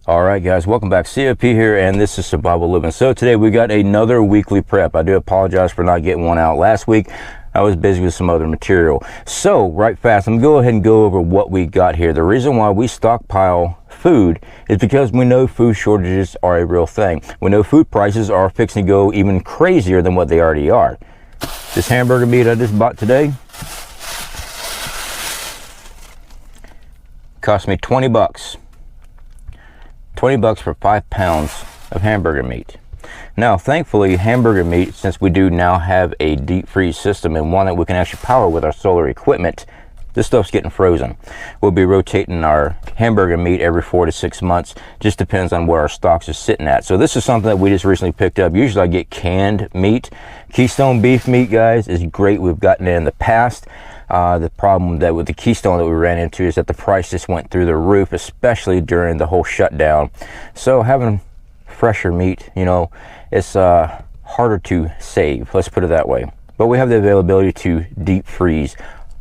Alright guys, welcome back. COP here, and this is Survival Living. So today we got another weekly prep. I do apologize for not getting one out last week. I was busy with some other material. So right fast, I'm gonna go ahead and go over what we got here. The reason why we stockpile food is because we know food shortages are a real thing. We know food prices are fixing to go even crazier than what they already are. This hamburger meat I just bought today cost me 20 bucks. 20 bucks for 5 pounds of hamburger meat. Now, thankfully, hamburger meat, since we do now have a deep freeze system and one that we can actually power with our solar equipment, this stuff's getting frozen. We'll be rotating our hamburger meat every 4 to 6 months. Just depends on where our stocks are sitting at. So this is something that we just recently picked up. Usually I get canned meat. Keystone beef meat, guys, is great. We've gotten it in the past. The problem that with the Keystone that we ran into is that the price just went through the roof, especially during the whole shutdown. So having fresher meat, you know, it's harder to save, let's put it that way. But we have the availability to deep freeze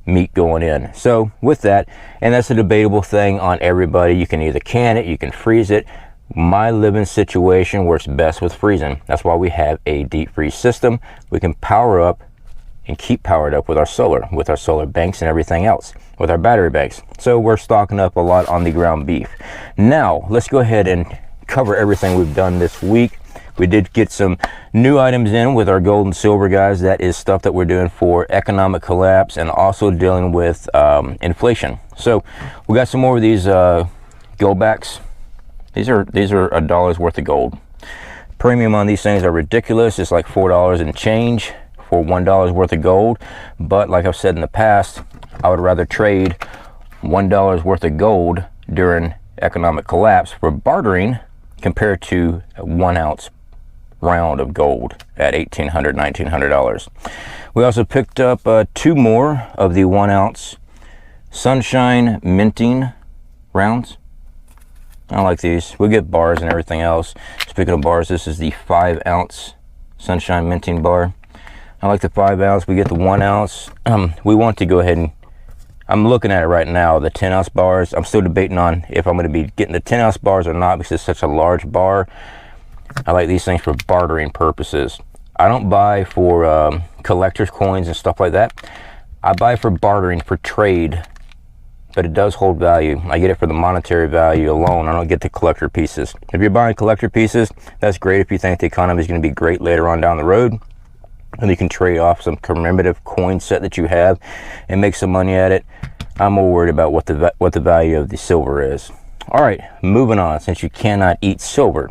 meat going in. So with that, and that's a debatable thing on everybody, you can either can it, you can freeze it. My living situation works best with freezing. That's why we have a deep freeze system. We can power up and keep powered up with our solar banks and everything else, with our battery banks. So we're stocking up a lot on the ground beef. Now let's go ahead and cover everything we've done this week. We did get some new items in with our gold and silver, guys. That is stuff that we're doing for economic collapse and also dealing with inflation. So we got some more of these gold backs. These are $1 worth of gold. Premium on these things are ridiculous. It's like $4 and change for $1 worth of gold. But like I've said in the past, I would rather trade $1 worth of gold during economic collapse for bartering compared to a 1 ounce round of gold at $1,800, $1,900. We also picked up 2 more of the 1 ounce sunshine minting rounds. I like these. We get bars and everything else. Speaking of bars, this is the 5 ounce sunshine minting bar. I like the 5 ounce. We get the 1 ounce. We want to go ahead and, I'm looking at it right now, the 10 ounce bars. I'm still debating on if I'm going to be getting the 10 ounce bars or not because it's such a large bar. I like these things for bartering purposes. I don't buy for collector's coins and stuff like that. I buy for bartering, for trade, but it does hold value. I get it for the monetary value alone. I don't get the collector pieces. If you're buying collector pieces, that's great if you think the economy is going to be great later on down the road. And you can trade off some commemorative coin set that you have and make some money at it. I'm more worried about what the value of the silver is. All right, moving on. Since you cannot eat silver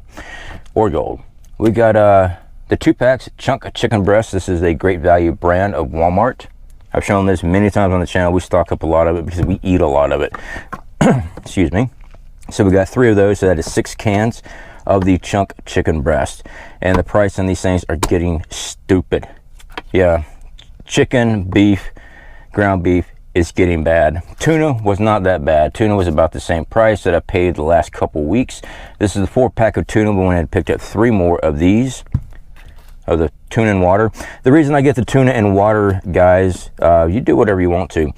or gold, we got the 2-packs chunk chicken breast. This is a great value brand of Walmart. I've shown this many times on the channel. We stock up a lot of it because we eat a lot of it. Excuse me. So we got 3 of those. So that is 6 cans of the chunk chicken breast, and the price on these things are getting stupid. Yeah, chicken, beef, ground beef is getting bad. Tuna was not that bad. Tuna was about the same price that I paid the last couple weeks. This is a 4-pack of tuna. We went ahead and picked up 3 more of these, of the tuna and water. The reason I get the tuna and water, guys, you do whatever you want to.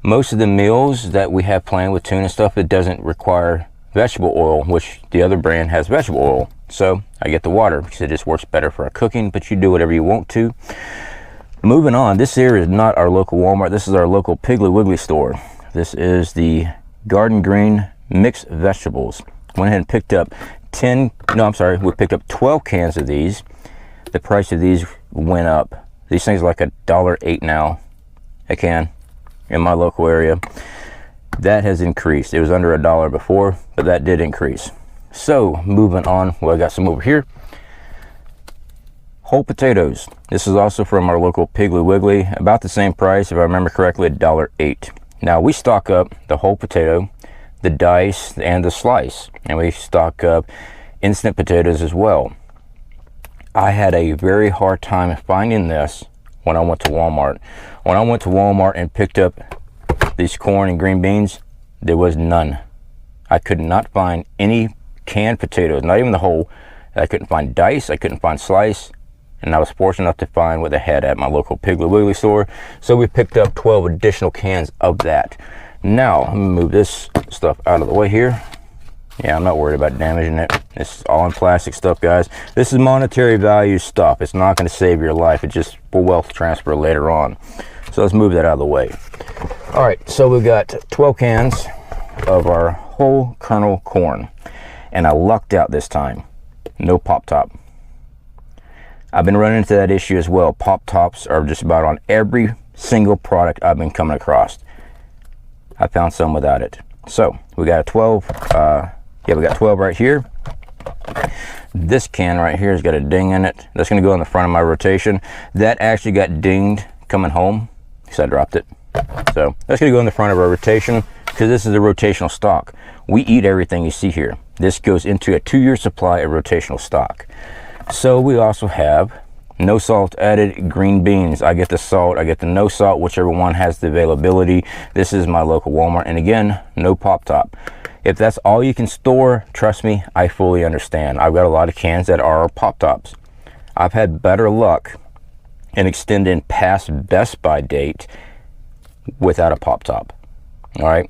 Most of the meals that we have planned with tuna stuff, it doesn't require vegetable oil, which the other brand has vegetable oil. So I get the water because it just works better for our cooking, but you do whatever you want to. Moving on, this here is not our local Walmart. This is our local Piggly Wiggly store. This is the Garden Green mixed vegetables. Went ahead and picked up we picked up 12 cans of these. The price of these went up. These things are like $1.08 now a can in my local area. That has increased. It was under $1 before, but that did increase. So moving on, well, I got some over here. Whole potatoes. This is also from our local Piggly Wiggly. About the same price, if I remember correctly, $1.08. Now we stock up the whole potato, the dice, and the slice, and we stock up instant potatoes as well. I had a very hard time finding this when I went to Walmart. When I went to Walmart and picked up these corn and green beans, there was none. I could not find any canned potatoes, not even the whole. I couldn't find dice, I couldn't find slice, and I was fortunate enough to find what they had at my local Piggly Wiggly store. So we picked up 12 additional cans of that. Now, I'm gonna move this stuff out of the way here. Yeah, I'm not worried about damaging it. It's all in plastic stuff, guys. This is monetary value stuff. It's not going to save your life. It's just for wealth transfer later on. So let's move that out of the way. All right, so we've got 12 cans of our whole kernel corn. And I lucked out this time. No pop top. I've been running into that issue as well. Pop tops are just about on every single product I've been coming across. I found some without it. So we got a 12. We got 12 right here. This can right here has got a ding in it. That's going to go in the front of my rotation. That actually got dinged coming home because I dropped it. So that's going to go in the front of our rotation because this is a rotational stock. We eat everything you see here. This goes into a 2-year supply of rotational stock. So we also have no salt added green beans. I get the salt, I get the no salt, whichever one has the availability. This is my local Walmart, and again, no pop top. If that's all you can store, trust me, I fully understand. I've got a lot of cans that are pop tops. I've had better luck in extending past Best By date without a pop top. All right,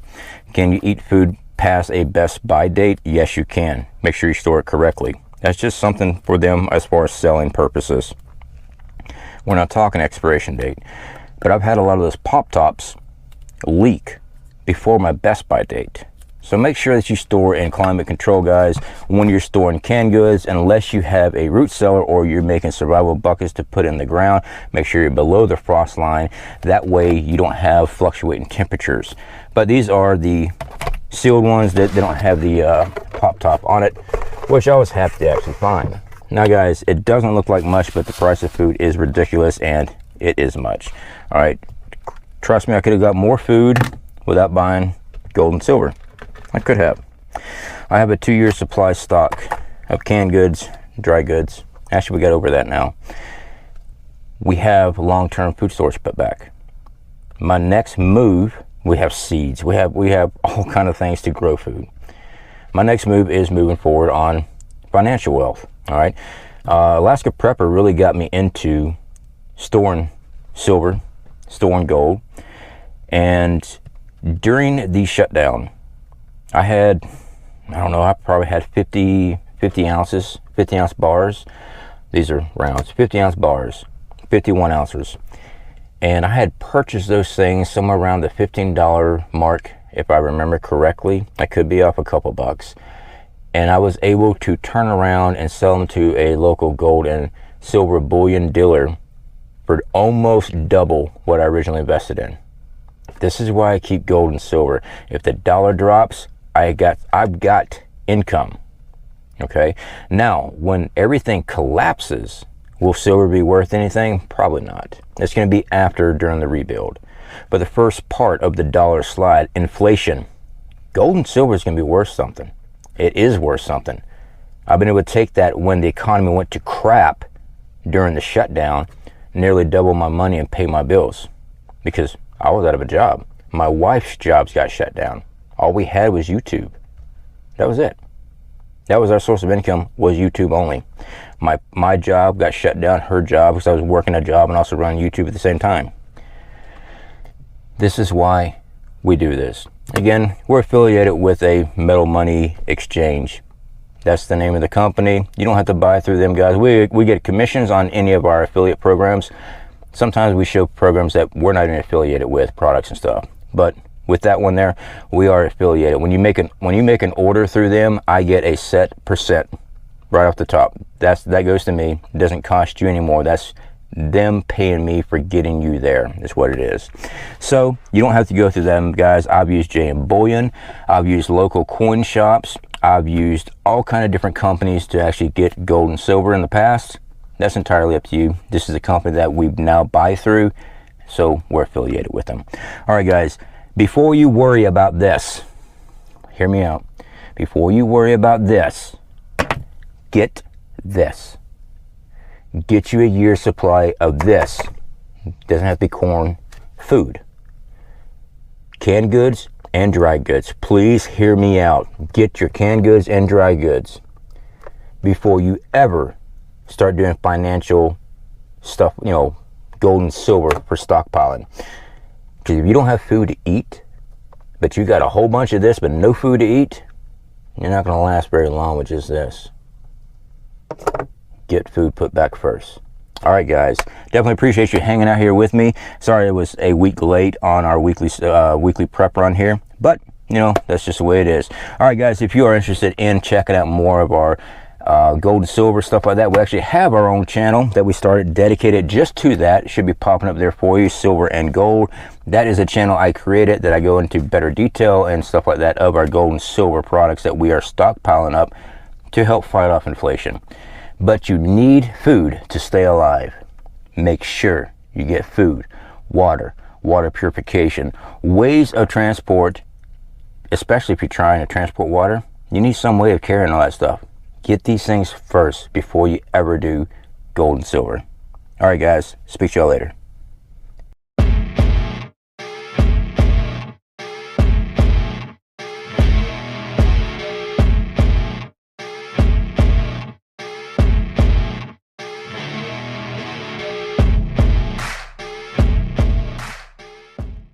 can you eat food past a Best By date? Yes, you can. Make sure you store it correctly. That's just something for them as far as selling purposes. We're not talking expiration date, but I've had a lot of those pop tops leak before my Best By date. So make sure that you store in climate control, guys, when you're storing canned goods, unless you have a root cellar or you're making survival buckets to put in the ground. Make sure you're below the frost line. That way you don't have fluctuating temperatures. But these are the sealed ones that they don't have the pop top on it, which I was happy to actually find. Now, guys, it doesn't look like much, but the price of food is ridiculous, and it is much. All right, trust me, I could have got more food without buying gold and silver. I could have. I have a 2-year supply stock of canned goods, dry goods. Actually, we got over that now. We have long-term food storage put back. My next move, we have seeds. We have all kind of things to grow food. My next move is moving forward on financial wealth. All right. Alaska Prepper really got me into storing silver, storing gold. And during the shutdown, I had, I don't know, I probably had 50 ounces, 50 ounce bars. These are rounds, 50 ounce bars, 51 ounces. And I had purchased those things somewhere around the $15 mark, if I remember correctly. I could be off a couple bucks. And I was able to turn around and sell them to a local gold and silver bullion dealer for almost double what I originally invested in. This is why I keep gold and silver. If the dollar drops, I've got income. Okay. Now, when everything collapses, will silver be worth anything? Probably not. It's going to be after, during the rebuild. But the first part of the dollar slide, inflation, gold and silver is going to be worth something. It is worth something. I've been able to take that when the economy went to crap during the shutdown, nearly double my money and pay my bills because I was out of a job. My wife's jobs got shut down. All we had was YouTube. That was it. That was our source of income, was YouTube only. My job got shut down, her job, because I was working a job and also running YouTube at the same time. This is why we do this. Again, we're affiliated with a metal money exchange. That's the name of the company. You don't have to buy through them, guys. We get commissions on any of our affiliate programs. Sometimes we show programs that we're not even affiliated with, products and stuff. But with that one there, we are affiliated. When you make an order through them, I get a set percent right off the top. That goes to me. It doesn't cost you anymore. That's them paying me for getting you there, is what it is. So you don't have to go through them, guys. I've used JM Bullion. I've used local coin shops. I've used all kind of different companies to actually get gold and silver in the past. That's entirely up to you. This is a company that we now buy through, so we're affiliated with them. All right, guys, before you worry about this, hear me out. Before you worry about this, get this. Get you a year's supply of this. Doesn't have to be corn, food. Canned goods and dry goods. Please hear me out. Get your canned goods and dry goods before you ever start doing financial stuff, you know, gold and silver for stockpiling. Because if you don't have food to eat, but you got a whole bunch of this but no food to eat, You're not going to last very long with just this. Get food put back first. All right, guys, definitely appreciate you hanging out here with me. Sorry it was a week late on our weekly prep run here, but you know, that's just the way it is. All right, guys, if you are interested in checking out more of our gold and silver stuff like that, we actually have our own channel that we started dedicated just to that. It should be popping up there for you, silver and gold. That is a channel I created that I go into better detail and stuff like that of our gold and silver products that we are stockpiling up to help fight off inflation. But you need food to stay alive. Make sure you get food, water, water purification, ways of transport, especially if you're trying to transport water. You need some way of carrying all that stuff. Get these things first before you ever do gold and silver. All right, guys, speak to y'all later.